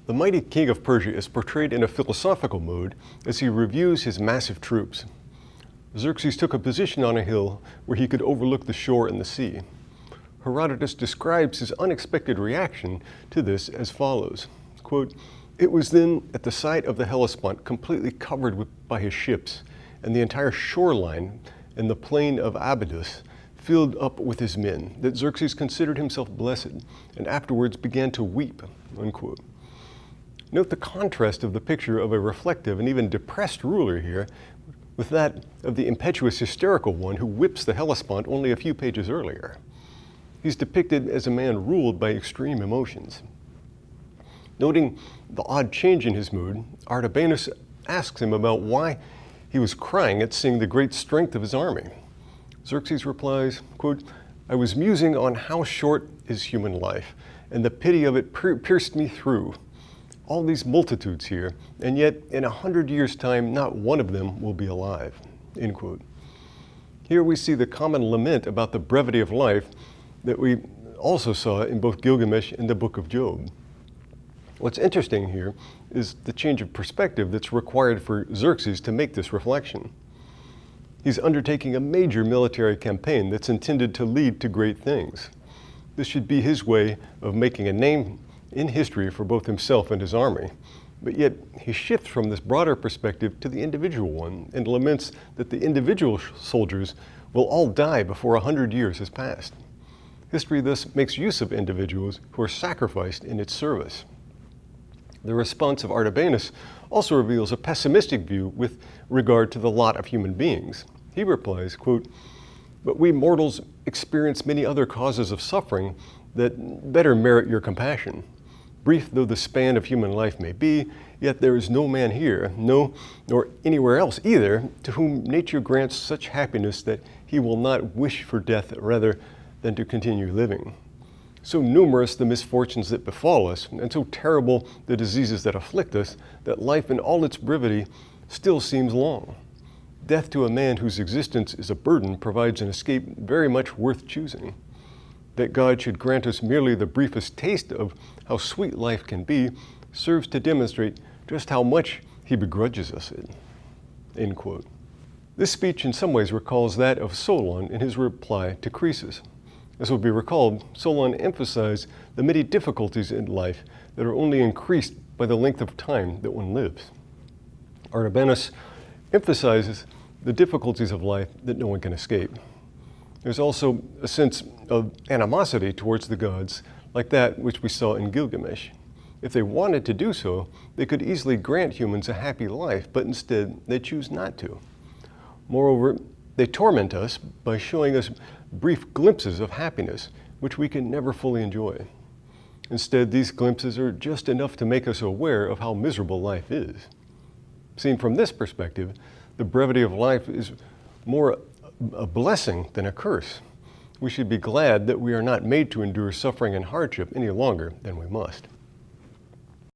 The mighty king of Persia is portrayed in a philosophical mode as he reviews his massive troops. Xerxes took a position on a hill where he could overlook the shore and the sea. Herodotus describes his unexpected reaction to this as follows, quote, "It was then at the sight of the Hellespont completely covered by his ships, and the entire shoreline in the plain of Abydos filled up with his men, that Xerxes considered himself blessed, and afterwards began to weep," unquote. Note the contrast of the picture of a reflective and even depressed ruler here with that of the impetuous, hysterical one who whips the Hellespont only a few pages earlier. He's depicted as a man ruled by extreme emotions. Noting the odd change in his mood, Artabanus asks him about why he was crying at seeing the great strength of his army. Xerxes replies, quote, "I was musing on how short is human life, and the pity of it pierced me through. All these multitudes here, and yet in 100 years' time, not one of them will be alive," end quote. Here we see the common lament about the brevity of life that we also saw in both Gilgamesh and the Book of Job. What's interesting here is the change of perspective that's required for Xerxes to make this reflection. He's undertaking a major military campaign that's intended to lead to great things. This should be his way of making a name in history for both himself and his army. But yet he shifts from this broader perspective to the individual one and laments that the individual soldiers will all die before 100 years has passed. History thus makes use of individuals who are sacrificed in its service. The response of Artabanus also reveals a pessimistic view with regard to the lot of human beings. He replies, quote, "But we mortals experience many other causes of suffering that better merit your compassion. Brief though the span of human life may be, yet there is no man here, no, nor anywhere else either, to whom nature grants such happiness that he will not wish for death rather than to continue living. So numerous the misfortunes that befall us, and so terrible the diseases that afflict us, that life in all its brevity still seems long. Death to a man whose existence is a burden provides an escape very much worth choosing. That God should grant us merely the briefest taste of how sweet life can be serves to demonstrate just how much he begrudges us it." End quote. This speech in some ways recalls that of Solon in his reply to Croesus. As will be recalled, Solon emphasized the many difficulties in life that are only increased by the length of time that one lives. Artabanus emphasizes the difficulties of life that no one can escape. There's also a sense of animosity towards the gods, like that which we saw in Gilgamesh. If they wanted to do so, they could easily grant humans a happy life, but instead they choose not to. Moreover, they torment us by showing us brief glimpses of happiness, which we can never fully enjoy. Instead, these glimpses are just enough to make us aware of how miserable life is. Seen from this perspective, the brevity of life is more a blessing than a curse. We should be glad that we are not made to endure suffering and hardship any longer than we must.